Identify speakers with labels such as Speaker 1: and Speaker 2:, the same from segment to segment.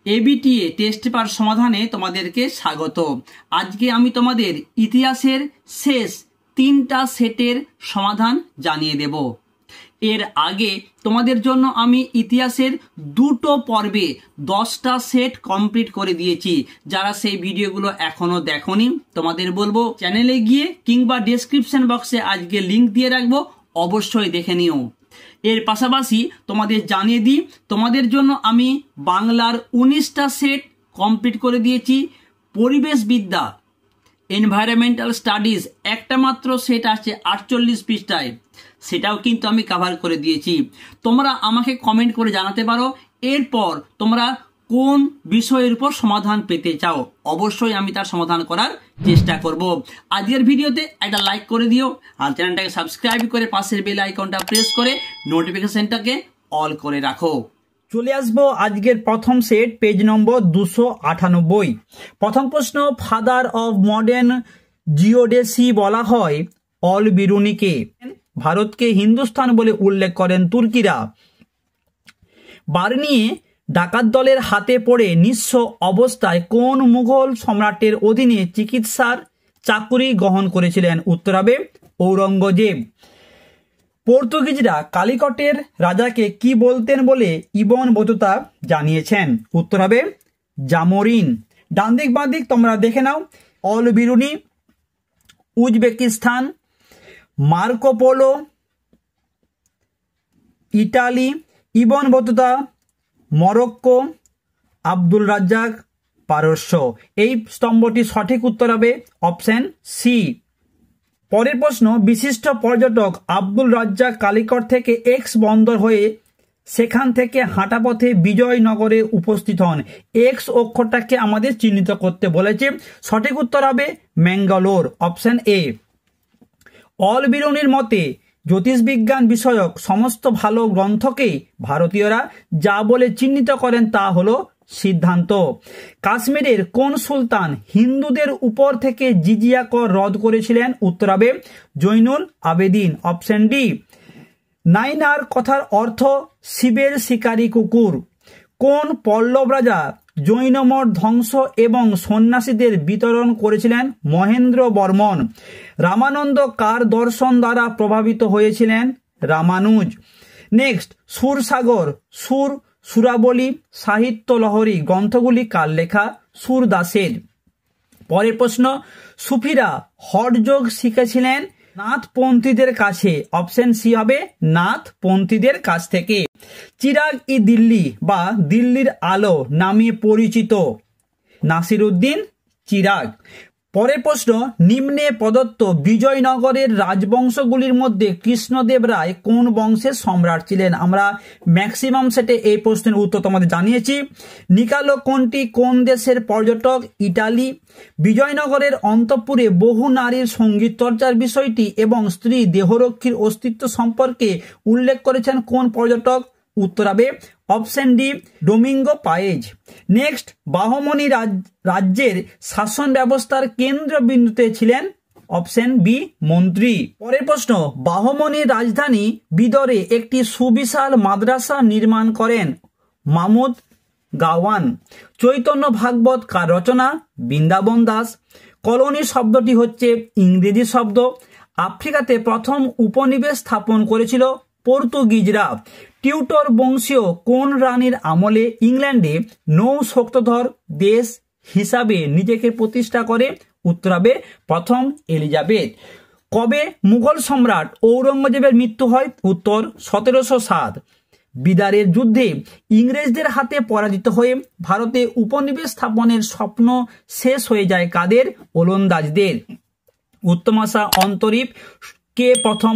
Speaker 1: ABTA test paper সমাধানে তোমাদেরকে স্বাগত। আজকে আমি তোমাদের ইতিহাসের শেষ 3টা সেটের সমাধান জানিয়ে দেব। এর আগে তোমাদের জন্য আমি ইতিহাসের 2টো পর্বে 10টা সেট কমপ্লিট করে দিয়েছি। যারা সেই ভিডিওগুলো এখনো দেখোনি তোমাদের বলবো চ্যানেলে গিয়ে কিংবা ডেসক্রিপশন বক্সে আজকে লিংক দিয়ে রাখবো, অবশ্যই দেখে নিও। এর পাশাপাশি তোমাদের জানিয়ে দিই তোমাদের জন্য আমি বাংলার 19টা সেট কমপ্লিট করে দিয়েছি। পরিবেশবিদ্যা এনভায়রনমেন্টাল স্টাডিজ একটা মাত্র সেট আছে 48 পৃষ্ঠায়, সেটাও কিন্তু আমি কভার করে দিয়েছি। তোমরা আমাকে কমেন্ট করে জানাতে পারো এরপর তোমরা কোন বিষয়ের উপর সমাধান পেতে চাও, অবশ্যই আমি তার সমাধান করার চেষ্টা করব। আজকের ভিডিওতে একটা লাইক করে দিও আর চ্যানেলটাকে সাবস্ক্রাইব করে পাশের বেল আইকনটা প্রেস করে নোটিফিকেশনটাকে অল করে রাখো। চলে আসবো আজকের প্রথম সেট, পেজ নম্বর 298। প্রথম প্রশ্ন, ফাদার অফ মডার্ন জিওডেসি বলা হয় অল বিরুনিকে। ভারতকে হিন্দুস্তান বলে উল্লেখ করেন তুর্কিরা। বার্নিয়ে ডাকাত দলের হাতে পড়ে নিঃস্ব অবস্থায় কোন মুঘল সম্রাটের অধীনে চিকিৎসার চাকুরি গ্রহণ করেছিলেন? উত্তর হবে ঔরঙ্গজেব। পর্তুগিজরা কালিকটের রাজাকে কি বলতেন বলে ইবন বতুতা জানিয়েছেন? উত্তর হবে জামোরিন। ডান দিক বাঁ দিক তোমরা দেখে নাও। Al Biruni Uzbekistan, Marco Polo Italy, Ibn Battuta Morocco, Abdul Razzaq পারস্য। এই স্তম্ভটি সঠিক উত্তর হবে অপশন সি। পরের প্রশ্ন, বিশিষ্ট পর্যটক আব্দুল রাজ্জাক কালিকট থেকে এক্স বন্দর হয়ে সেখান থেকে হাঁটা পথে বিজয়নগরে উপস্থিত হন। এক্স অক্ষরটাকে আমাদের চিহ্নিত করতে বলেছে, সঠিক উত্তর হবে ম্যাঙ্গালোর, অপশন এ। অল বিরুনির মতে জ্যোতিষবিজ্ঞান বিষয়ক সমস্ত ভালো গ্রন্থকে ভারতীয়রা যা বলে চিহ্নিত করেন তা হলো সিদ্ধান্ত। কাশ্মীরের কোন সুলতান হিন্দুদের উপর থেকে জিজিয়া কর রদ করেছিলেন? উত্তর হবে জৈনুল আবেদিন, অপশন ডি। নাইনার কথার অর্থ শিবের শিকারী কুকুর। কোন পল্লব রাজা জৈনমঠ ধ্বংস এবং সন্ন্যাসীদের বিতরণ করেছিলেন? মহেন্দ্র বর্মন। রামানন্দ কার দর্শন দ্বারা প্রভাবিত হয়েছিলেন? রামানুজ। নেক্সট, সুরসাগর, সুরাবলী, সাহিত্য লহরী গ্রন্থগুলি কার লেখা? সুরদাসের। পরের প্রশ্ন, সুফিরা হঠযোগ শিখেছিলেন নাথপন্থীদের কাছে? অপশন সি হবে নাথপন্থীদের কাছ থেকে। চিরাগ ই দিল্লি বা দিল্লির আলো নামে পরিচিত নাসিরুদ্দিন চিরাগ। পরের প্রশ্ন, নিম্নে প্রদত্ত বিজয়নগরের রাজবংশগুলির মধ্যে কৃষ্ণদেব রায় কোন বংশের সম্রাট ছিলেন? আমরা ম্যাক্সিমাম সেটে এই প্রশ্নের উত্তর তোমাদের জানিয়েছি। নিকালো কোনটি কোন দেশের পর্যটক? ইটালি। বিজয়নগরের অন্তঃপুরে বহু নারীর সঙ্গীত চর্চার বিষয়টি এবং স্ত্রী দেহরক্ষীর অস্তিত্ব সম্পর্কে উল্লেখ করেছেন কোন পর্যটক? উত্তর হবে option D Domingo পায়েজ। Next, Bahmani রাজ্যের শাসন ব্যবস্থার কেন্দ্রবিন্দুতে ছিলেন? অপশন বি মন্ত্রী। পরের প্রশ্ন, বাহমনির রাজধানী বিদরে একটি সুবিশাল মাদ্রাসা নির্মাণ করেন মামুদ গাওয়ান। চৈতন্য ভাগবত কার রচনা? বৃন্দাবন দাস। কলোনি শব্দটি হচ্ছে ইংরেজি শব্দ। আফ্রিকাতে প্রথম উপনিবেশ স্থাপন করেছিল পর্তুগিজরা। টিউটর বংশীয় কোন রানীর আমলে ইংল্যান্ডে নৌ শক্তিধর দেশ হিসাবে নিজেকে প্রতিষ্ঠা করে? উত্তর হবে প্রথম এলিজাবেথ। কবে মুঘল সম্রাট ঔরঙ্গজেবের মৃত্যু হয়? উত্তর 1707। বিদারের যুদ্ধে ইংরেজদের হাতে পরাজিত হয়ে ভারতে উপনিবেশ স্থাপনের স্বপ্ন শেষ হয়ে যায় কাদের? ওলন্দাজদের। উত্তমাশা অন্তরীপ কে প্রথম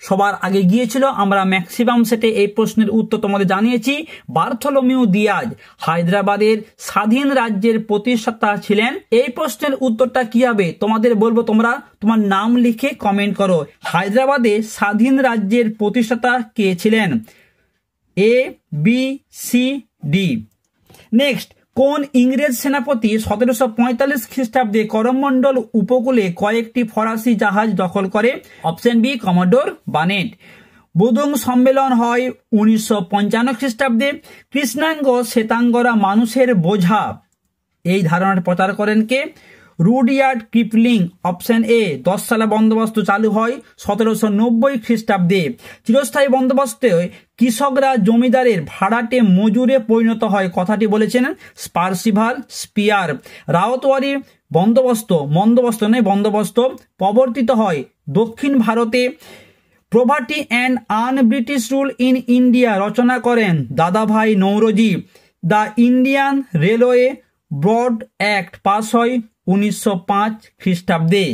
Speaker 1: সবার আগে গিয়েছিল? আমরা ম্যাক্সিমাম সেটে এই প্রশ্নের উত্তর তোমাদের জানিয়েছি। বার্থোলোমিউ দিয়াজ হায়দ্রাবাদের স্বাধীন রাজ্যের প্রতিষ্ঠাতা ছিলেন। এই প্রশ্নের উত্তরটা কি হবে তোমাদের বলবো, তোমরা তোমার নাম লিখে কমেন্ট করো। হায়দ্রাবাদে স্বাধীন রাজ্যের প্রতিষ্ঠাতা কে ছিলেন? A B C D. Next, কোন ইংরেজ সেনাপতি 1745 খ্রিস্টাব্দে করমণ্ডল উপকূলে কয়েকটি ফরাসি জাহাজ দখল করে? Option B Commodore Barnett. Bandung সম্মেলন হয় 1955 খ্রিস্টাব্দে। কৃষ্ণাঙ্গ শ্বেতাঙ্গরা মানুষের বোঝা, এই ধারণার প্রচার করেন কে? Rudyard Kipling. Option A. 10 সালে বন্দোবস্ত চালু হয় 1790 খ্রিস্টাব্দে। চিরস্থায়ী বন্দোবস্তে কৃষকরা জমিদারের ভাড়াটে মজুরে পরিণত হয়, কথাটি বলেছেন পার্সিভাল স্পিয়ার। রাওতওয়ারি বন্দোবস্ত প্রবর্তিত হয় দক্ষিণ ভারতে। Poverty and unBritish rule in India রচনা করেন Dadabhai Naoroji. The Indian railway broad act pass হয় 1905 খ্রিস্টাব্দে।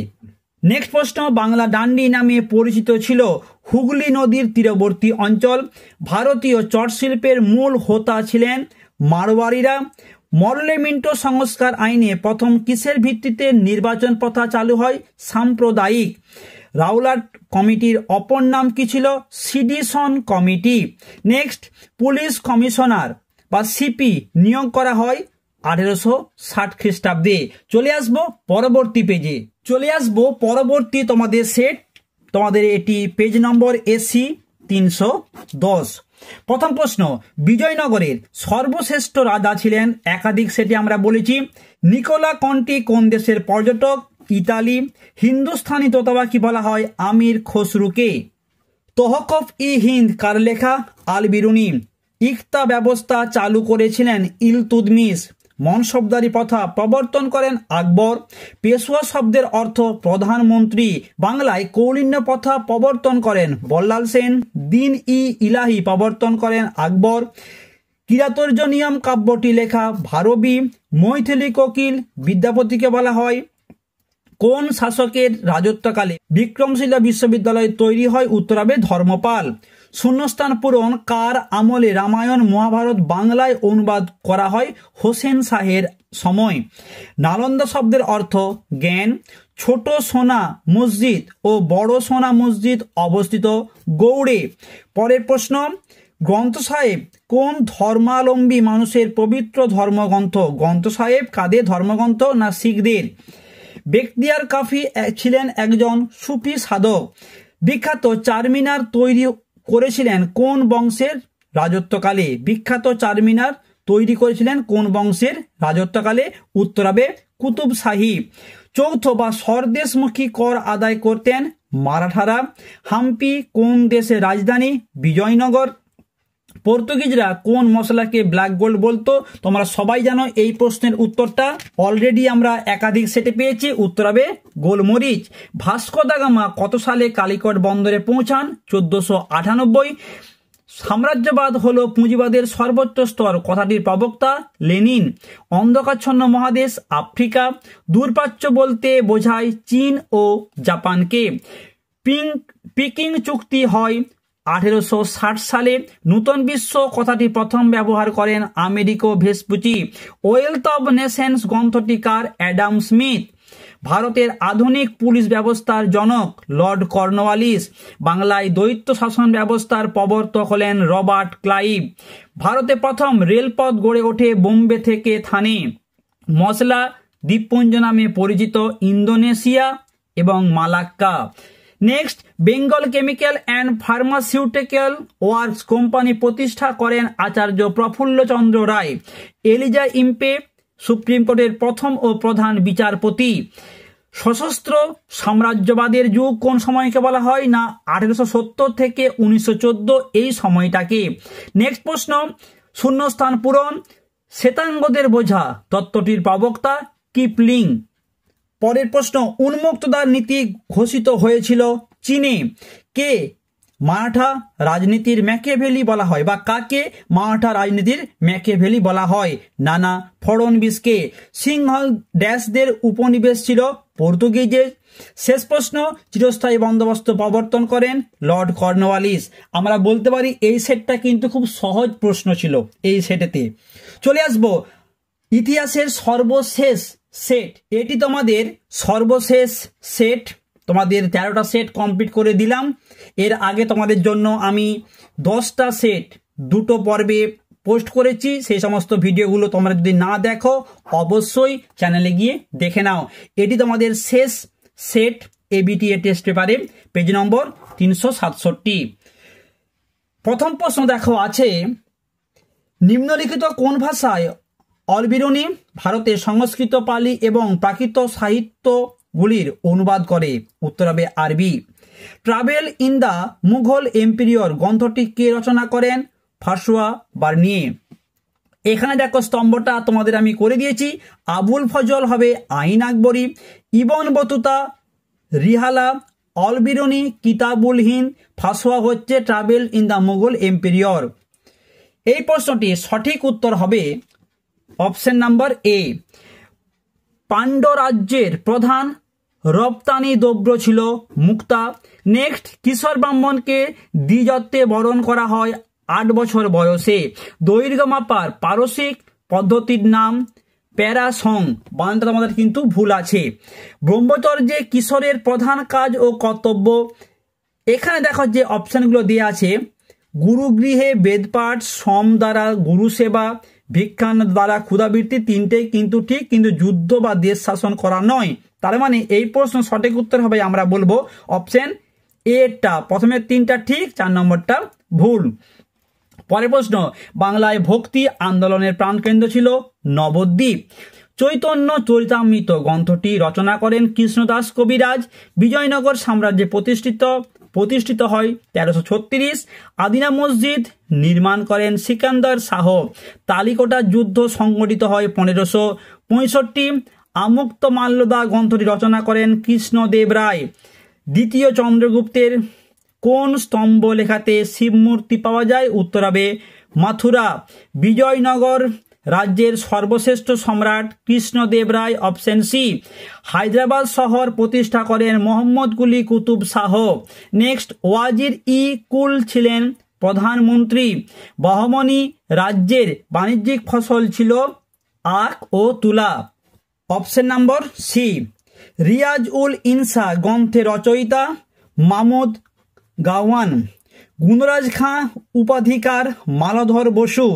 Speaker 1: নেক্সট প্রশ্ন, বাংলা ডান্ডি নামে পরিচিত ছিল হুগলি নদীর তীরবর্তী অঞ্চল। ভারতীয় চট শিল্পের মূল হোতা ছিলেন মারওয়ারিরা। মরলে মিন্টো সংস্কার আইনে প্রথম কিসের ভিত্তিতে নির্বাচন প্রথা চালু হয়? সাম্প্রদায়িক। রাওলাট কমিটির অপর নাম কি ছিল? সিডিসন কমিটি। নেক্সট, পুলিশ কমিশনার বা সিপি নিয়োগ করা হয় 1860 খ্রিস্টাব্দে। চলে আসবো পরবর্তী পেজে, তোমাদের সেট, তোমাদের এটি পেজ নম্বর এসি 310। প্রথম প্রশ্ন, বিজয়নগরের সর্বশ্রেষ্ঠ রাজা ছিলেন? একাধিক সেটে আমরা বলেছি। নিকোলা কন্টি কোন দেশের পর্যটক? ইতালি। হিন্দুস্তানি তোতাবাকি বলা হয় আমির খসরুকে। তহকফ ই হিন্দ কার লেখা? আল বিরুনি। ইকতা ব্যবস্থা চালু করেছিলেন ইলতুৎমিশ। মনসবদারি প্রথা প্রবর্তন করেন আকবর। পেশোয়া শব্দের অর্থ প্রধানমন্ত্রী। বাংলায় কৌলিন্য প্রথা প্রবর্তন করেন বল্লাল সেন। দিন ই ইলাহি প্রবর্তন করেন আকবর। কিরাতর্য নিয়ম কাব্যটি লেখা ভারবী। মৈথিলি কোকিল বিদ্যাপতিকে বলা হয়। কোন শাসকের রাজত্বকালে বিক্রমশিলা বিশ্ববিদ্যালয় তৈরি হয়? উত্তরাবে ধর্মপাল। শূন্যস্থান পূরণ, কার আমলে রামায়ণ মহাভারত বাংলায় অনুবাদ করা হয়? হোসেন শাহের সময়। নালন্দা শব্দের অর্থ জ্ঞান। ছোট সোনা মসজিদ ও বড় সোনা মসজিদ অবস্থিত গৌড়ে। পরের প্রশ্ন, গ্রন্থ সাহেব কোন ধর্মাবলম্বী মানুষের পবিত্র ধর্মগ্রন্থ? গ্রন্থ সাহেব কাদের ধর্মগ্রন্থ? না শিখদের। বেখতিয়ার কাফি ছিলেন একজন সুফি সাধক। বিখ্যাত চারমিনার তৈরি করেছিলেন কোন বংশের রাজত্বকালে? বিখ্যাত চারমিনার তৈরি করেছিলেন কোন বংশের রাজত্বকালে? উত্তরাবে কুতুব শাহী। চৌথ বা স্বদেশমুখী কর আদায় করতেন মারাঠারা। হাম্পি কোন দেশের রাজধানী? বিজয়নগর। পর্তুগিজরা কোন মশলাকে ব্ল্যাক গোল্ড বলতো? তোমরা সবাই জানো এই প্রশ্নের উত্তরটা, অলরেডি আমরা একাধিক সেটে পেয়েছি। উত্তর হবে গোলমরিচ। ভাস্কো দা গামা কত সালে কালিকট বন্দরে পৌঁছান? 1498। সাম্রাজ্যবাদ হলো পুঁজিবাদের সর্বোচ্চ স্তর, কথাটির প্রবক্তা লেনিন। অন্ধকাচ্ছন্ন মহাদেশ আফ্রিকা। দূরপ্রাচ্য বলতে বোঝায় চীন ও জাপানকে। পিকিং চুক্তি হয় 1860 সালে। নূতন বিশ্ব কথাটি প্রথম ব্যবহার করেন Amerigo Vespucci. Wealth of Nations গ্রন্থটি কার? Adam Smith. ভারতের আধুনিক পুলিশ ব্যবস্থার জনক লর্ড কর্নওয়ালিস। বাংলায় দ্বৈত শাসন ব্যবস্থার প্রবর্তক হলেন রবার্ট ক্লাইভ। ভারতে প্রথম রেলপথ গড়ে ওঠে বোম্বে থেকে থানে। মশলা দ্বীপপুঞ্জ নামে পরিচিত ইন্দোনেশিয়া এবং Malacca. Next, Bengal chemical and pharmaceutical works company প্রতিষ্ঠা করেন আচার্য প্রফুল্লচন্দ্র রায়। এলিজা ইম্পে সুপ্রিম কোর্টের প্রথম ও প্রধান বিচারপতি। সশস্ত্র সাম্রাজ্যবাদের যুগ কোন সময়কে বলা হয়? না 1870 থেকে 1914 এই সময়টাকে। নেক্সট প্রশ্ন, শূন্যস্থান পূরণ, শ্বেতাঙ্গদের বোঝা তত্ত্বটির প্রবক্তা কিপলিং। পরের প্রশ্ন, উন্মুক্ততার নীতি ঘোষিত হয়েছিল চীনে। কে মারাঠা রাজনীতির ম্যাকিয়াভেলি বলা হয়, বা কাকে মারাঠা রাজনীতির ম্যাকিয়াভেলি বলা হয়? নানা ফড়নবিসকে। সিংহল ড্যাশদের উপনিবেশ ছিল পর্তুগিজের। শেষ প্রশ্ন, চিরস্থায়ী বন্দোবস্ত প্রবর্তন করেন লর্ড কর্নওয়ালিস। আমরা বলতে পারি এই সেটটা কিন্তু খুব সহজ প্রশ্ন ছিল এই সেটেতে। চলে আসবো ইতিহাসের সর্বশেষ সেট। এটি তোমাদের সর্বশেষ সেট, তোমাদের 13টা সেট কমপ্লিট করে দিলাম। এর আগে তোমাদের জন্য আমি 10টা সেট 2টো পর্বে পোস্ট করেছি। সেই সমস্ত ভিডিওগুলো তোমরা যদি না দেখো অবশ্যই চ্যানেলে গিয়ে দেখে নাও। এটি তোমাদের শেষ সেট এবিটিএ টেস্ট পেপারে, পেজ নম্বর 367। প্রথম প্রশ্ন দেখো আছে, নিম্নলিখিত কোন ভাষায় অলবিরুনি ভারতের সংস্কৃত, পালি এবং প্রাকৃত সাহিত্যগুলির অনুবাদ করে? উত্তর হবে আরবি। ট্রাভেল ইন দ্য মুঘল এম্পিরিয়র গ্রন্থটি কে রচনা করেন? ফারসুয়া বার্নিয়ে। এখানে দেখো স্তম্ভটা তোমাদের আমি করে দিয়েছি। আবুল ফজল হবে আইন আকবরী, ইবন বতুতা রিহালা, অলবিরুনি কিতাবুল হিন্দ, ফারসুয়া হচ্ছে ট্রাভেল ইন দ্য মুঘল এম্পিরিয়র। এই প্রশ্নটির সঠিক উত্তর হবে অপশন নাম্বার এ। পাণ্ড্য রাজ্যের প্রধান রপ্তানি দ্রব্য ছিল মুক্তা। নেক্সট, কিশোর ব্রাহ্মণকে দ্বিজত্বে বরণ করা হয় 8 বছর বয়সে। দৈর্ঘ্য মাপার পারসিক পদ্ধতির নাম প্যারাসং। বানানটা তোমাদের কিন্তু ভুল আছে। ব্রহ্মচর্যে কিশোরের প্রধান কাজ ও কর্তব্য। এখানে দেখো যে অপশনগুলো দেওয়া আছে, গুরুগৃহে বেদপাঠ, শ্রম দ্বারা গুরু সেবা, ভিক্ষান দ্বারা ক্ষুধাবৃত্তি, তিনটেই কিন্তু ঠিক, কিন্তু যুদ্ধ বা দেশ শাসন করা নয়। তার মানে এই প্রশ্ন সঠিক উত্তর হবে আমরা বলবো অপশন এটা। প্রথমে 3টা ঠিক, 4 নম্বরটা ভুল। পরের প্রশ্ন, বাংলায় ভক্তি আন্দোলনের প্রাণকেন্দ্র ছিল নবদ্বীপ। চৈতন্য চরিতামৃত গ্রন্থটি রচনা করেন কৃষ্ণদাস কবিরাজ। বিজয়নগর সাম্রাজ্যে প্রতিষ্ঠিত হয় 1336। আদিনা মসজিদ নির্মাণ করেন সিকান্দার শাহ। তালিকোটা যুদ্ধ সংঘটিত হয় 1565। আমুক্ত মাল্যদা গ্রন্থটি রচনা করেন কৃষ্ণদেব রায়। দ্বিতীয় চন্দ্রগুপ্তের কোন স্তম্ভ লেখাতে শিবমূর্তি পাওয়া যায়? উত্তর হবে মাথুরা। বিজয়নগর রাজ্যের সর্বশ্রেষ্ঠ সম্রাট কৃষ্ণদেব রায়, অপশন সি। হায়দ্রাবাদ শহর প্রতিষ্ঠা করেন মোহাম্মদ কুলি কুতুব শাহ। নেক্সট, ওয়াজির ই কুল ছিলেন প্রধানমন্ত্রী। বহমনি রাজ্যের বাণিজ্যিক ফসল ছিল আখ ও তুলা, option number C. Riyaz ul Insha গ্রন্থের রচয়িতা মামুদ গাওয়ান। গুণরাজ খাঁ উপাধিকার Maladhar Basu.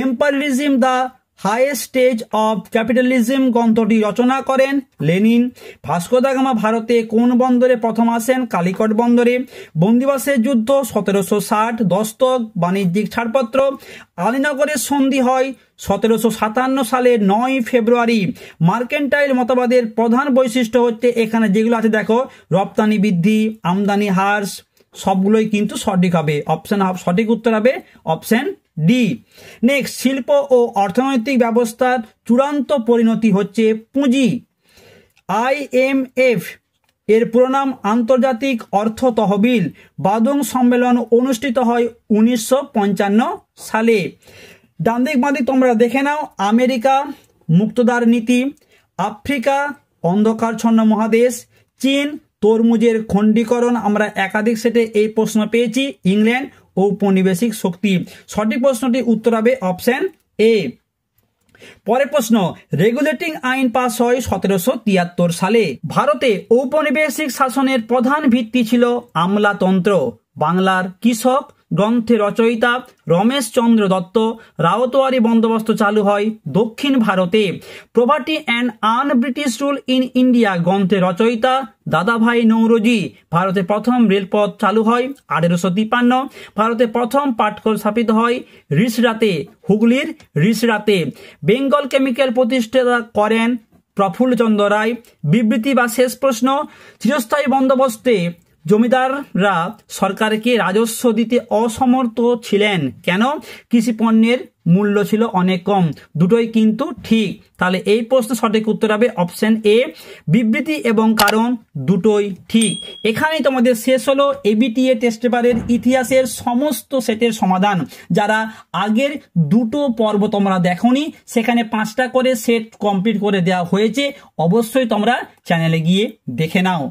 Speaker 1: Empirism the highest stage of capitalism গ্রন্থটি রচনা করেন লেনিন। ভাস্কো দা গামা ভারতে কোন বন্দরে প্রথম আসেন? কালিকট বন্দরে। বন্দিবাসের যুদ্ধ 1760। দস্তক বাণিজ্যিক ছাড়পত্র। আলীনগরের সন্ধি হয় 1757 সালের 9 ফেব্রুয়ারি। মার্কেন্টাইল মতবাদের প্রধান বৈশিষ্ট্য হচ্ছে, এখানে যেগুলো আছে দেখো, রপ্তানি বৃদ্ধি, আমদানি হ্রাস, সবগুলোই কিন্তু সঠিক হবে। সঠিক উত্তর হবে অপশন ডি। নেক্সট, শিল্প ও অর্থনৈতিক ব্যবস্থার চূড়ান্ত পরিণতি হচ্ছে পুঁজি। IMF এর পুরোনাম আন্তর্জাতিক অর্থ তহবিল। বাদং সম্মেলন অনুষ্ঠিত হয় 1955 সালে। ডান দিক বাঁ দিক তোমরা দেখে নাও। আমেরিকা মুক্তদার নীতি, আফ্রিকা অন্ধকারচ্ছন্ন মহাদেশ, চীন তরমুজের খণ্ডীকরণ। আমরা একাধিক সেটে এই প্রশ্ন পেয়েছি। ইংল্যান্ড ঔপনিবেশিক শক্তি। সঠিক প্রশ্নটি উত্তর হবে অপশন এ। পরের প্রশ্ন, রেগুলেটিং আইন পাস হয় 1773 সালে। ভারতে ঔপনিবেশিক শাসনের প্রধান ভিত্তি ছিল আমলাতন্ত্র। বাংলার কৃষক গ্রন্থের রচয়িতা রমেশচন্দ্র দত্ত। রাওতোয়ারি বন্দোবস্ত চালু হয় দক্ষিণ ভারতে। Poverty and An British rule in India গ্রন্থের রচয়িতা দাদাভাই নৌরোজি। ভারতে প্রথম রেলপথ চালু হয় 1853। ভারতে প্রথম পাটকল স্থাপিত হয় রিষড়াতে, হুগলির রিষড়াতে। বেঙ্গল কেমিক্যাল প্রতিষ্ঠা করেন প্রফুল্লচন্দ্র রায়। বিবৃতি বা শেষ প্রশ্ন, চিরস্থায়ী বন্দোবস্তে জমিদাররা সরকারকে রাজস্ব দিতে অসমর্থ ছিলেন। কেন? কৃষি পণ্যের মূল্য ছিল অনেক কম। দুটোই কিন্তু ঠিক। তাহলে এই প্রশ্ন সঠিক উত্তর হবে অপশন এ। বিবৃতি এবং কারণ দুটোই ঠিক। এখানেই তোমাদের শেষ হলো ABTA টেস্ট পেপারের ইতিহাসের সমস্ত সেটের সমাধান। যারা আগের দুটো পর্ব তোমরা দেখোনি, সেখানে 5টা করে সেট কমপ্লিট করে দেওয়া হয়েছে। অবশ্যই তোমরা চ্যানেলে গিয়ে দেখে নাও।